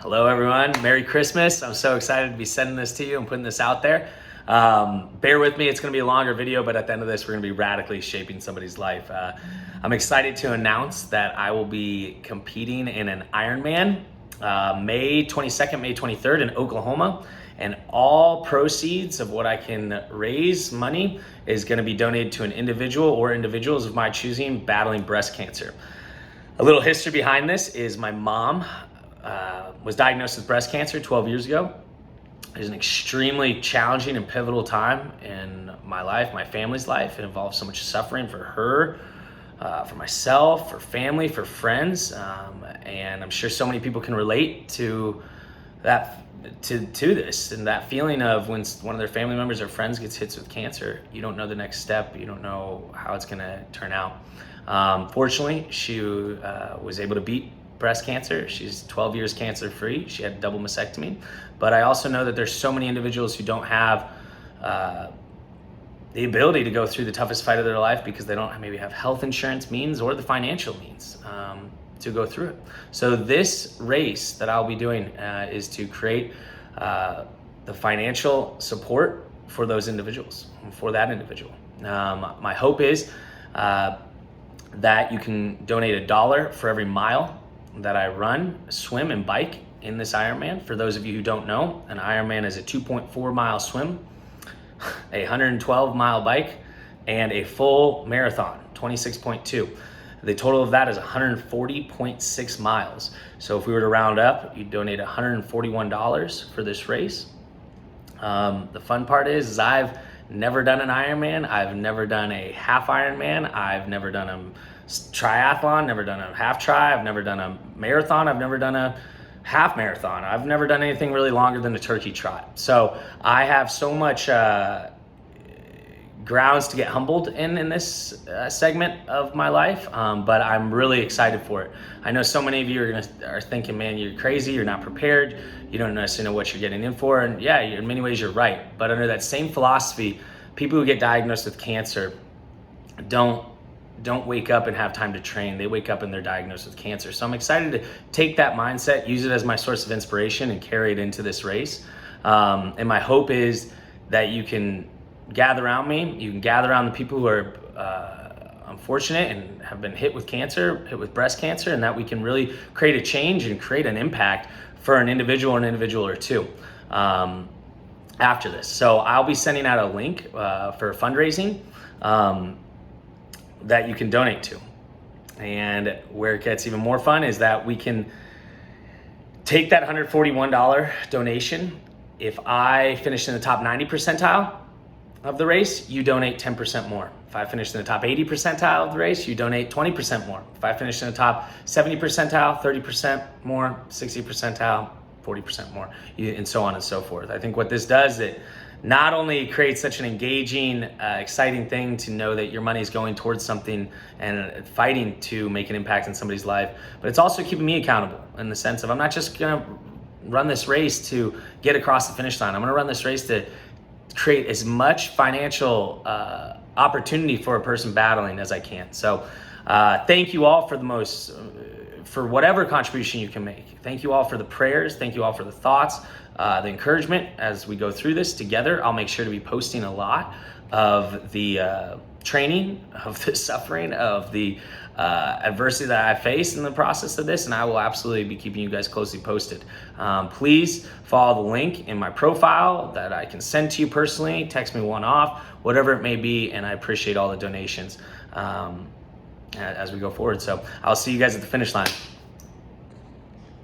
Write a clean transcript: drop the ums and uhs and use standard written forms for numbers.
Hello everyone, Merry Christmas. I'm so excited to be sending this to you and putting this out there. Bear with me, it's gonna be a longer video, but at the end of this, we're gonna be radically shaping somebody's life. I'm excited to announce that I will be competing in an IronMan May 22nd, May 23rd in Oklahoma. And all proceeds of what I can raise money is gonna be donated to an individual or individuals of my choosing battling breast cancer. A little history behind this is my mom was diagnosed with breast cancer 12 years ago. It was an extremely challenging and pivotal time in my life, my family's life. It involved so much suffering for her, for myself, for family, for friends. And I'm sure so many people can relate to that, to this, and that feeling of when one of their family members or friends gets hit with cancer. You don't know the next step. You don't know how it's gonna turn out. Fortunately, she was able to beat breast cancer. She's 12 years cancer free. She had a double mastectomy. But I also know that there's so many individuals who don't have the ability to go through the toughest fight of their life because they don't maybe have health insurance means or the financial means to go through it. So this race that I'll be doing is to create the financial support for those individuals, for that individual. My hope is that you can donate $1 for every mile that I run, swim, and bike in this Ironman. For those of you who don't know, an Ironman is a 2.4 mile swim, a 112 mile bike, and a full marathon, 26.2. The total of that is 140.6 miles. So if we were to round up, you'd donate $141 for this race. The fun part is I've never done an Ironman. I've never done a half Ironman. I've never done a triathlon, never done a half tri. I've never done a marathon. I've never done a half marathon. I've never done anything really longer than a turkey trot. So I have so much grounds to get humbled in this segment of my life, but I'm really excited for it. I know so many of you are thinking, man, you're crazy, you're not prepared, you don't necessarily know what you're getting in for, and yeah, in many ways you're right. But under that same philosophy, people who get diagnosed with cancer don't wake up and have time to train. They wake up and they're diagnosed with cancer. So I'm excited to take that mindset, use it as my source of inspiration, and carry it into this race. And my hope is that you can gather around me. You can gather around the people who are unfortunate and have been hit with cancer, hit with breast cancer, and that we can really create a change and create an impact for an individual or two after this. So I'll be sending out a link for fundraising that you can donate to. And where it gets even more fun is that we can take that $141 donation. If I finish in the top 90 percentile of the race, you donate 10% more. If I finish in the top 80 percentile of the race, you donate 20% more. If I finish in the top 70 percentile, 30% more, 60 percentile, 40% more, and so on and so forth. I think what this does, it not only creates such an engaging, exciting thing to know that your money is going towards something and fighting to make an impact in somebody's life, but it's also keeping me accountable in the sense of I'm not just gonna run this race to get across the finish line. I'm gonna run this race to create as much financial opportunity for a person battling as I can. So thank you all for whatever contribution you can make. Thank you all for the prayers. Thank you all for the thoughts, the encouragement as we go through this together. I'll make sure to be posting a lot of the training, of the suffering, of the adversity that I face in the process of this, and I will absolutely be keeping you guys closely posted. Please follow the link in my profile that I can send to you personally, text me one-off, whatever it may be, and I appreciate all the donations as we go forward. So I'll see you guys at the finish line.